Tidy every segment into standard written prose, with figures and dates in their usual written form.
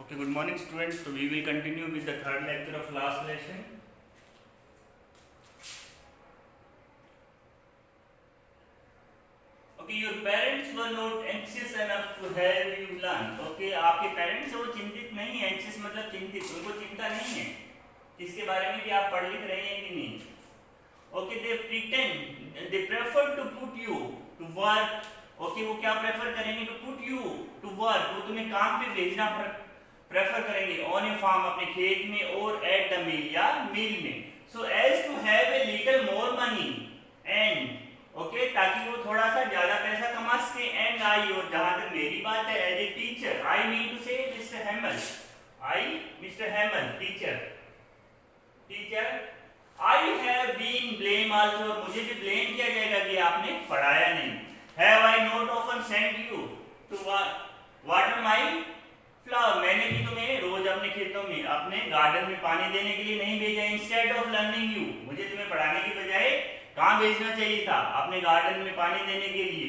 Okay, good morning students. So we will continue with the third lecture of last lesson. Okay, your parents were not anxious enough to have you learn. Okay, आपके parents वो चिंतित नहीं है, anxious मतलब चिंतित, उनको चिंता नहीं है इसके बारे में कि आप पढ़ लिख रहे हैं कि नहीं. Okay, they prefer to put you to work. Okay, वो क्या प्रेफर करेंगे? to put you to work, वो तुम्हें काम पे भेजना प्रेफर करेंगे ऑन ए फार्म, अपने खेत में, और एट द मिल या मिल में. So as to have a little more money and okay, ताकि वो थोड़ा सा ज्यादा पैसा कमा सके. एंड आई, और जहां तक मेरी बात है, as a teacher, I mean to say mister Hamel, teacher I have been blame also, मुझे भी ब्लेम किया जाएगा कि आपने पढ़ाया नहीं. Have I not often sent you to water my flower, मैंने भी तुम्हें रोज अपने खेतों में, अपने गार्डन में पानी देने के लिए नहीं भेजा. इंस्टेड ऑफ लर्निंग यू, मुझे तुम्हें पढ़ाने की बजाय कहाँ भेजना चाहिए था? अपने गार्डन में पानी देने के लिए.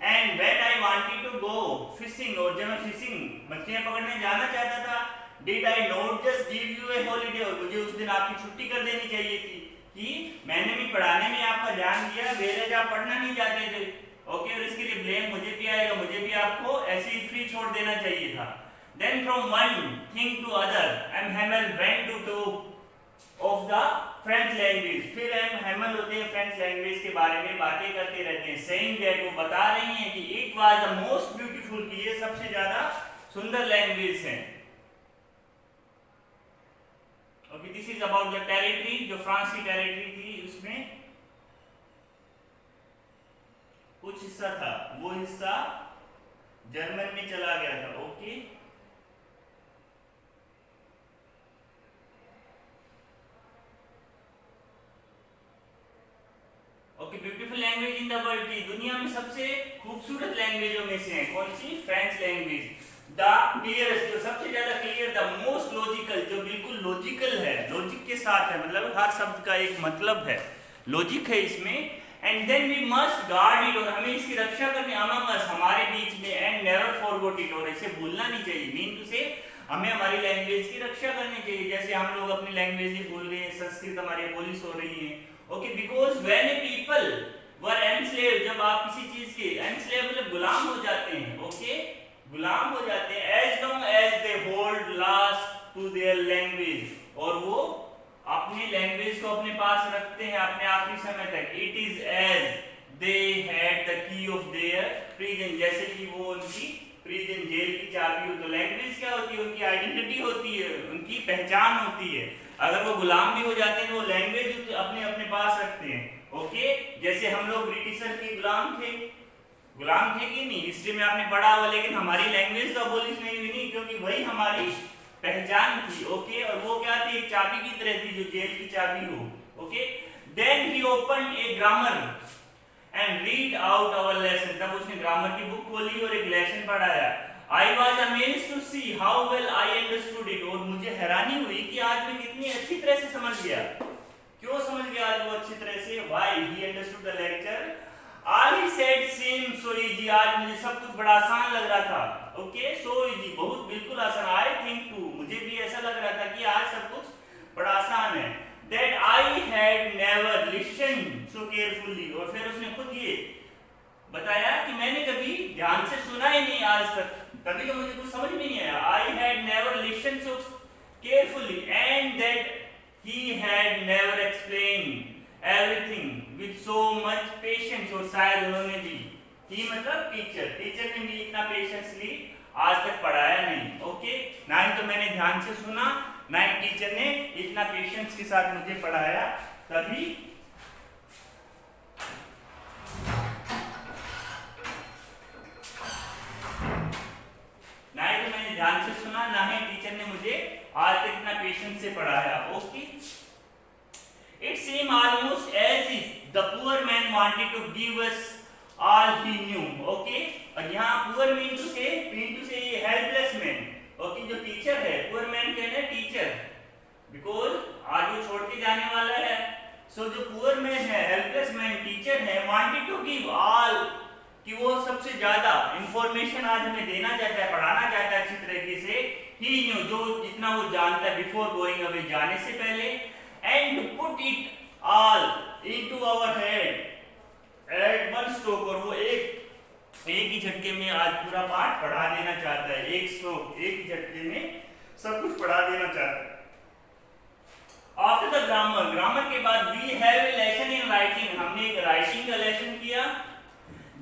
And when I wanted to go fishing, और जब मैं फिशिंग मछलियां पकड़ने जाना चाहता था, did I not just give you a holiday, और मुझे उस दिन आपकी छुट्टी कर देनी चाहिए थी कि मैंने भी पढ़ाने में आपका ध्यान दिया, वेरेज आप पढ़ना नहीं चाहते थे. ओके, और इसके लिए ब्लेम मुझे भी आएगा, मुझे भी आपको ऐसे ही फ्री छोड़ देना चाहिए था. Then from one thing to other, M. Hamel went to talk of the French language. फिर M. Hamel होते हैं French language के बारे में बातें करते रहते हैं. Saying that, वो बता रही हैं कि it was the most beautiful, कि ये सबसे ज़्यादा सुंदर language है. Okay, this is about the territory, जो फ्रांस की territory थी, उसमें कुछ हिस्सा था, वो हिस्सा जर्मन में चला गया था. Okay, okay, beautiful language in the world, की दुनिया में सबसे खूबसूरत लैंग्वेजों में से है कौन सी? French language. द क्लियरेस्ट, जो सबसे ज्यादा क्लियर, द मोस्ट लॉजिकल, जो बिल्कुल लॉजिकल है, लॉजिक के साथ है, मतलब हर शब्द का एक मतलब है, लॉजिक है इसमें. And then we must guard it, और हमें इसकी रक्षा करनी, अमंग अस, हमारे बीच में. एंड नेवर फॉरगॉट इट, और इसे भूलना नहीं चाहिए. मीन टू से हमें हमारी लैंग्वेज की रक्षा करनी चाहिए. जैसे हम लोग अपनी लैंग्वेज ही भूल रहे हैं, संस्कृत हमारी अबोलिश हो रही है. Okay, because when A people were enslaved, जब आप किसी चीज के एनस्लेव मतलब गुलाम हो जाते हैं. ओके, गुलाम हो जाते हैं. As long as they hold last to their language, और वो अपनी लैंग्वेज को अपने पास रखते हैं अपने आखिरी समय तक. It is as they had the key of their prison, जैसे कि वो उनकी प्रिजन, जेल की चाबी हो. तो लैंग्वेज क्या होती है? उनकी आइडेंटिटी होती है, उनकी पहचान होती है. अगर वो गुलाम भी हो जाते हैं, वो लैंग्वेज अपने अपने पास रखते हैं. ओके, जैसे हम लोग ब्रिटिशर के गुलाम थे कि नहीं, हिस्ट्री में आपने पढ़ा हुआ, लेकिन हमारी लैंग्वेज तो अबोलिश नहीं हुई नहीं, क्योंकि वही हमारी पहचान थी. ओके, और वो क्या थी? एक चाबी की तरह थी, जो जेल की चाबी हो. Okay, then he opened a grammar and read out our lesson, तब उसने ग्रामर की बुक खोली और एक लेसन पढ़ाया. I was amazed to see how well I understood it, और मुझे हैरानी हुई कि आज मैं कितनी अच्छी तरह से समझ गया. क्यों समझ गया आज वो अच्छी तरह से? Why he understood the lecture. All he said seemed so easy, आज मुझे सब कुछ बड़ा आसान लग रहा था. Okay, so easy, बहुत बिल्कुल आसान. I think too, मुझे भी ऐसा लग रहा था कि आज सब कुछ बड़ा आसान है. That I had never listened so carefully, और फिर उसने खुद ये बताया कि मैंने कभी ध्यान से सुना ही नहीं आज तक, कभी तो मुझे कुछ समझ में नहीं आया. I had never listened so carefully, and that he had never explained everything with so much patience, और शायद उन्होंने भी, ही मतलब टीचर ने भी इतना पेशेंसली आज तक पढ़ाया नहीं. ओके, ना ही तो मैंने ध्यान से सुना, ना ही टीचर ने इतना पेशेंस के साथ मुझे पढ़ाया. तभी ध्यान से सुना, ना ही टीचर ने मुझे आज तक इतना पेशेंस से पढ़ाया. Okay, it seem almost as if the poor man wanted to give us all he knew. Okay, और यहाँ पुअर मीन टू से ये हेल्पलेस मैन. ओके, जो टीचर है, पुअर मैन कहना है टीचर, बिकॉज आज वो छोड़ के जाने वाला है. सो जो पुअर मैन है, हेल्पलेस मैन टीचर है, वांटेड टू गिव ऑल कि वो सबसे ज्यादा इंफॉर्मेशन आज हमें देना चाहता है, पढ़ाना चाहता है अच्छी तरीके से। ही न्यू, जो जितना वो जानता है, बिफोर गोइंग अवे, जाने से पहले, and put it all into our head at one stroke, और वो एक ही झटके में आज पूरा पाठ पढ़ा देना चाहता है। एक स्ट्रोक, एक ही झटके में सब कुछ पढ़ा देना चाहता है। आफ्टर द ग्रामर, ग्रामर के बाद we have a lesson in writing, हमने एक राइटिंग का लेसन किया।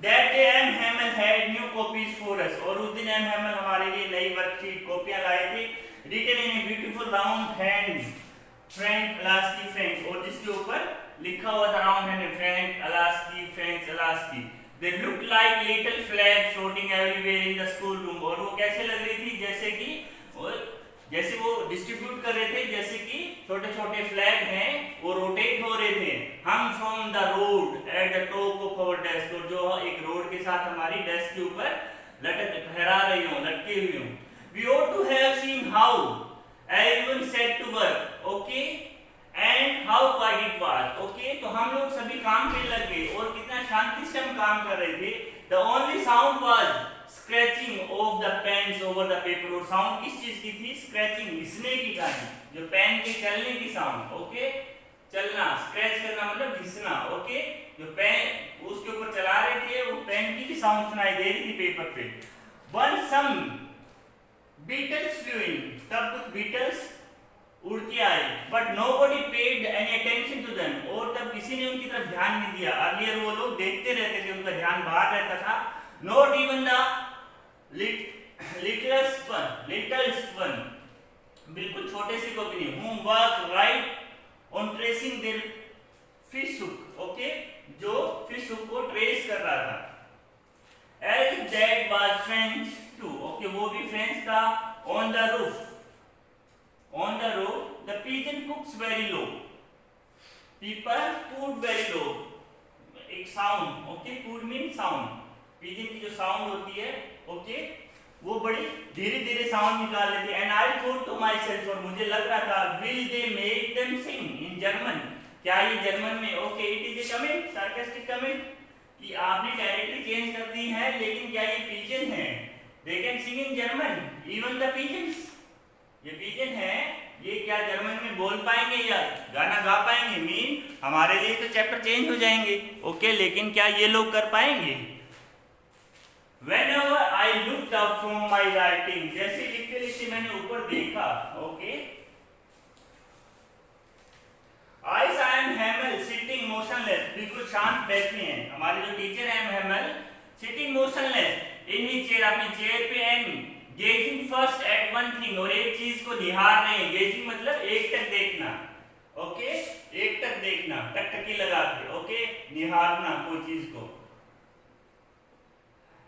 That day M Hamel had new copies for us, और उस दिन एम हैमल हमारे लिए नई वर्कशीट कॉपियां लाए थे। Written in a beautiful round hand France Alsace France, और जिसके ऊपर लिखा हुआ था round hand France Alsace France Alsace. They looked like little flags floating everywhere in the school room, और वो कैसे लग रही थी, जैसे वो डिस्ट्रीब्यूट कर रहे थे, जैसे कि छोटे छोटे फ्लैग हैं वो रोटेट हो रहे थे। हम from the rod at the top of our desk, और जो एक रोड के साथ हमारी डेस्क के ऊपर फहरा रही हो, लटके हुए हो। We ought to have seen how everyone set to work, okay, and how quiet it was, okay, तो हम लोग सभी काम पे लग गए और कितना शांति से हम काम कर रहे थे। The only sound was scratching of the pens over the paper, और साउंड किस चीज की थी, स्क्रैचिंग, घिसने की था, जो पेन के चलने की साउंड, ओके, चलना, स्क्रैच करना मतलब घिसना, ओके, जो पेन उसके ऊपर चला रहे थे वो पेन की भी साउंड सुनाई दे रही थी पेपर पे। Once some beetles flew in, तब कुछ बीटल्स उड़ के आए, but nobody paid any attention to them, और तब किसी ने उनकी तरफ ध्यान नहीं दिया। अर्लियर वो लोग देखते रहते थे, उनका ध्यान बाहर रहता था। Not even the littlest one, बिल्कुल छोटे से को भी नहीं, whom was right on tracing their fish hook, okay, जो fish hook को ट्रेस कर रहा था। As that was French too, okay, वो भी फ्रेंच था। On the roof, the pigeon cooks very low. People cook very low. एक sound, okay, cook means sound. pigeon की जो sound होती है, okay, वो बड़ी धीरे धीरे sound निकाल लेती है। And I thought to myself, और मुझे लग रहा था, will they make them sing in German? क्या ये जर्मन में, okay, it is a comment, sarcastic comment, कि आपने डायरेक्टली चेंज कर दी है, लेकिन क्या ये pigeon है? They can sing in German, even the pigeons. ये पिजन है, ये क्या जर्मन में बोल पाएंगे या गाना गा पाएंगे? मीन हमारे लिए तो चैप्टर चेंज हो जाएंगे, ओके, लेकिन क्या ये लोग कर पाएंगे? Whenever I looked up from my writing, जैसे लिखते लिखते मैंने ऊपर देखा, okay, I saw M. Hamel sitting motionless, बिल्कुल शांत बैठे हैं। हमारे जो टीचर हैं M. Hamel sitting motionless in his chair, अपनी चेयर पे, and gazing first at one thing, और एक चीज को निहार रहे हैं। gazing मतलब एक टक देखना, ओके, एक टक देखना, टकटकी लगा के, ओके, निहारना कोई चीज को।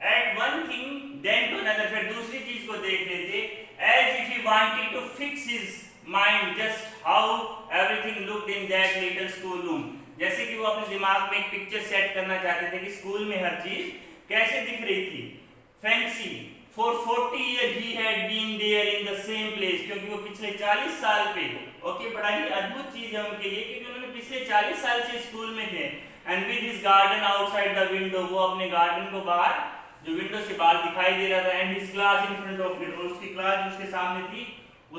at one thing then to another, फिर दूसरी चीज को देख रहे थे। as if he wanted to fix his mind just how everything looked in that little school room, जैसे कि वो अपने दिमाग में एक पिक्चर सेट करना चाहते थे कि स्कूल में हर चीज कैसे दिख रही थी। Fancy, For 40 years he had been there in the same place, क्योंकि वो पिछले 40 साल पे, ओके, बड़ा ही अद्भुत चीज है उनके लिए, क्योंकि उन्होंने पिछले 40 साल से स्कूल में थे। And with his garden outside the window, वो अपने गार्डन को बाहर, जो विंडो से बाहर दिखाई दे रहा था, and his class in front of it, और उसकी क्लास जो उसके सामने थी,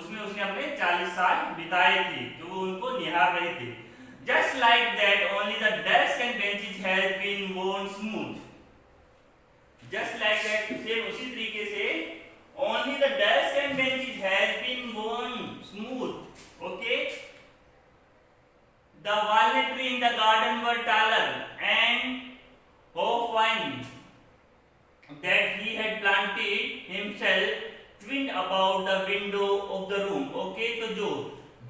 उसमें उसने अपने 40 साल बिताए थे, जो वो उनको निहार रहे थे। Just like that, only the desk and benches had been worn smooth. Just like that, same उसी तरीके से, only the desk and benches has been worn smooth, okay. The walnut tree in the garden were taller and hawthorn that he had planted himself twined about the window of the room, okay. तो जो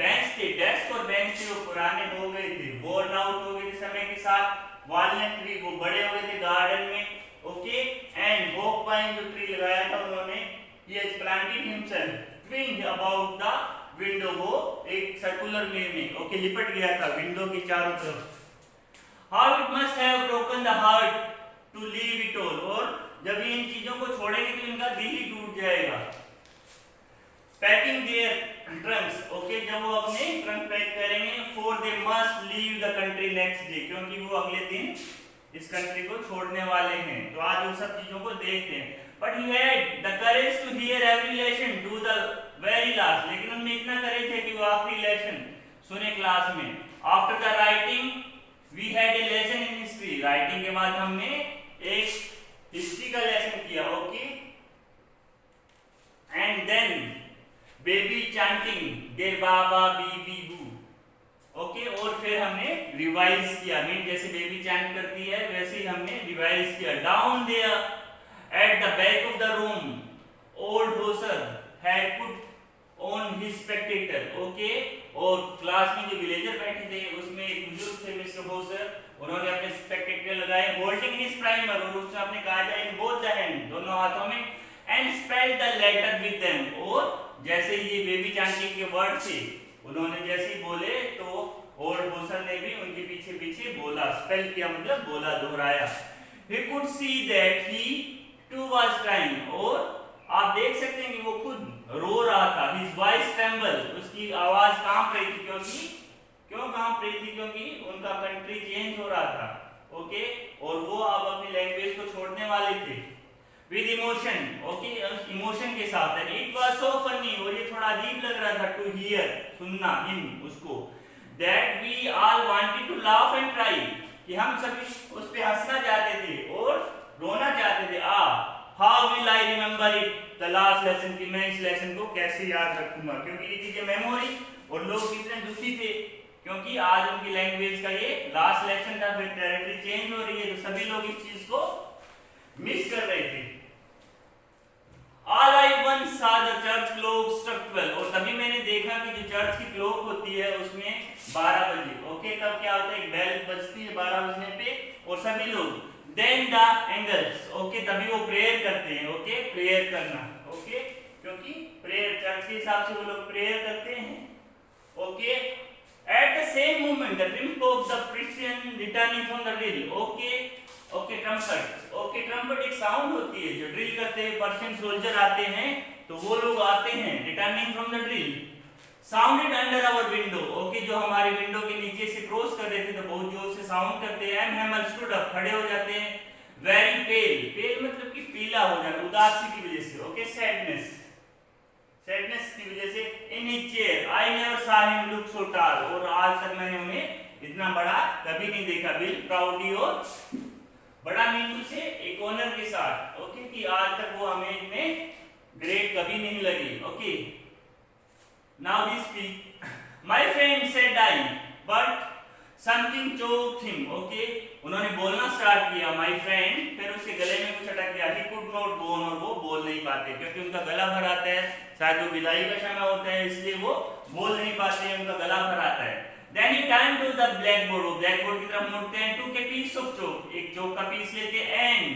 bench थे, desk और bench थे, वो पुराने हो गए थे, worn out हो गए थे समय के साथ। walnut tree वो बड़े हो गए थे गार्डन में, ओके, एंड होप पाइन जो ट्री लगाया था उन्होंने, he has planted himself twinned about the window, वो एक सर्कुलर वे में, ओके, लिपट गया था विंडो के चारों तरफ। how it must have broken the heart to leave it all, और जब इन चीजों को छोड़ेंगे तो इनका दिल ही टूट जाएगा। packing their trunks, ओके, जब वो अपने ट्रंक पैक करेंगे, for they must leave the country next day, क्योंकि वो अगले दिन इस कंट्री को छोड़ने वाले हैं। तो आज उन सब चीजों को देखते हैं। But he had the courage to hear every lesson to the very last, लेकिन उनमें इतना करेज है कि वो आखिरी लेसन सुने क्लास में। After the writing we had a lesson in history, writing के बाद हमने एक हिस्ट्री का लेसन किया। Okay, and then baby chanting their ba ba bi bi bu. Okay, और फिर हमने रिवाइज किया, मीन जैसे बेबी चैंट करती है वैसे ही हमने रिवाइज किया। Down there at the back of the room old Hauser had put on his spectator. Okay, और क्लास में जो विलेजर बैठे थे उसमें एक बुजुर्ग थे मिस्टर होसर, उन्होंने अपने स्पेक्टेटर लगाए, होल्डिंग हिज प्राइमर, और उसने अपने कागज इन बोथ द हैंड, दोनों हाथों में, and spelled the letter with them. और जैसे ये बेबी चैंटिंग के वर्ड थे उन्होंने जैसे ही बोले तो ओल्ड होसर ने भी उनके पीछे पीछे बोला, स्पेल किया मतलब बोला, दोहराया। He could see that he too was crying, और आप देख सकते हैं कि वो खुद रो रहा था। His voice trembled, उसकी आवाज कांप रही थी, क्यों कांप रही थी? क्योंकि उनका कंट्री चेंज हो रहा था। ओके, और वो अब अपनी लैंग्वेज को छोड़ने वाले थे। With emotion, ओके, इमोशन के साथ। And it was so funny, और ये थोड़ा अजीब लग रहा था, to hear, सुनना, him, उसको, that we all wanted to laugh and cry, कि हम सभी उस पे हंसना चाहते थे और रोना चाहते थे। how will I remember it, the last lesson, कि मैं इस लेसन को कैसे याद रखूंगा, क्योंकि ये चीजें मेमोरी, और लोग कितने दुखी थे क्योंकि आज उनकी लैंग्वेज का ये लास्ट लेसन था, फिर टेरिटरी चेंज हो रही है, तो सभी लोग इस चीज को मिस कर रहे थे। All I once saw the church clock struck 12, और तभी मैंने देखा कि जो चर्च की क्लॉक होती है उसमें 12 बजे। ओके, तब क्या होता है, एक बेल बजती है 12 बजने पे, और सभी लोग then the angels, ओके, तभी वो प्रेयर करते हैं। ओके, प्रेयर करना, ओके, क्योंकि प्रेयर चर्च के हिसाब से वो लोग प्रेयर करते हैं। Okay, at the same moment the trump of the Christian returning from the drill, okay, trumpet, okay, trumpet एक साउंड होती है जो ड्रिल करते हैं, पर्शियन सोल्जर आते हैं, तो वो लोग आते हैं returning from the drill, sounded under our window, okay, जो हमारे विंडो के नीचे से क्रॉस कर रहे थे तो बहुत जोर से साउंड करते हैं। एंड हैमर स्टूड अप, खड़े हो जाते हैं। वेरी पेल, पेल मतलब कि पीला हो जाना, उदासी की वजह से। ओके, सैडनेस की वजह से। In his chair I never सा हिम लुक सो टाल, और आज तक मैंने उन्हें इतना बड़ा कभी नहीं देखा। बिल प्राउडली, और बड़ा मीनिंग से एक ऑनर के साथ। ओके, कि आज तक वो हमें इतने ग्रेट कभी नहीं लगी। Okay, now we speak, my friend said I, but something choked him. Okay, उन्होंने बोलना स्टार्ट किया माय फ्रेंड, फिर उसके गले में कुछ अटक गया। He could not go on, और वो बोल नहीं पाते क्योंकि उनका गला भर आता है, शायद वो विदाई का समय होता है इसलिए वो बोल नहीं पाते हैं, उनका गला भर आता है। Then he turned to the blackboard, वो blackboard की तरफ मुड़ते हैं, took a piece of chalk, एक चौक का पीस लेते हैं, and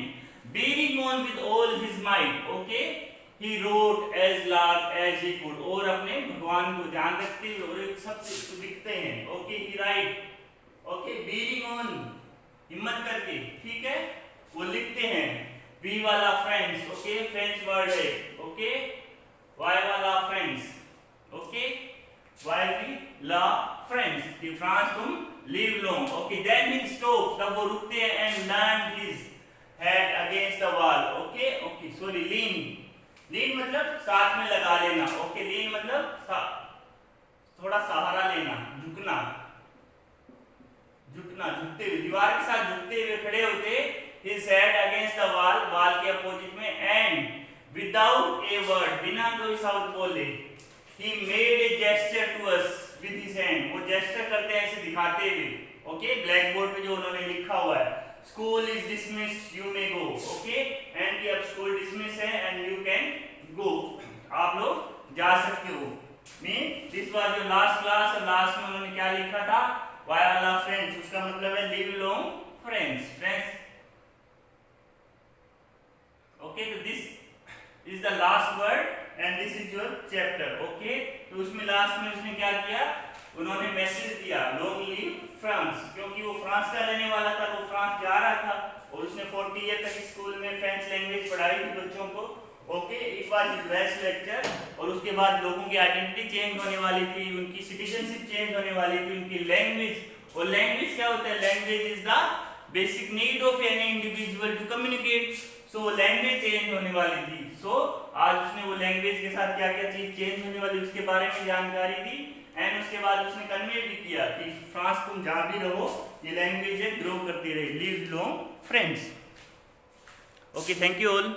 bearing on with all his might, okay, he wrote as large as he could, और अपने भगवान को ध्यान रखते हुए और एक सबसे लिखते हैं। Okay, he write, okay, bearing on, हिम्मत करके, ठीक है, वो लिखते हैं। V वाला friends, okay, French word है, okay, Y वाला friends, okay, Why we love friends, कि फ्रांस तुम live long, okay, then he stopped, तब वो रुकते हैं, and leaned his head against the wall, okay, sorry, lean मतलब साथ में लगा लेना, okay, lean मतलब थोड़ा सहारा लेना, झुकते हुए, दीवार के साथ झुकते हुए खड़े होते, his head against the wall के अपोजिट में, and without a word, बिना कोई शब्द बोले, he made a gesture to us with his hand, वो gesture करते हैं ऐसे दिखाते हुए। ओके, ब्लैक बोर्ड पे जो उन्होंने लिखा हुआ है, school is dismissed, you may go. Okay, and कि अब स्कूल डिसमिस है एंड यू कैन गो, आप लोग जा सकते हो। Mean this was your last class, और लास्ट में उन्होंने क्या लिखा था, व्हाई आई लव फ्रेंड्स, उसका मतलब है लिव लॉन्ग फ्रेंड्स। ओके, तो this is the last word and this is your chapter. Okay, तो उसमें लास्ट में उसने क्या किया, उन्होंने मैसेज दिया लॉन्ग लिव फ्रांस, क्योंकि वो फ्रांस का रहने वाला था, वो फ्रांस जा रहा था, और उसने 40 ईयर तक स्कूल में फ्रेंच लैंग्वेज पढ़ाई थी बच्चों को। Okay, it was his best lecture, और उसके बाद लोगों की आइडेंटिटी चेंज होने वाली थी, उनकी सिटीजनशिप चेंज होने वाली थी, उनकी लैंग्वेज, और लैंग्वेज क्या होता है, language is the basic need of any individual to communicate. So language change होने वाली थी। सो आज उसने वो लैंग्वेज के साथ क्या क्या चीज चेंज होने वाली उसके बारे में जानकारी दी, एंड उसके बाद उसने कन्वे भी किया कि फ्रांस तुम जहां भी रहो ये लैंग्वेज ग्रो करती रहे। Live long friends. Okay, thank you all.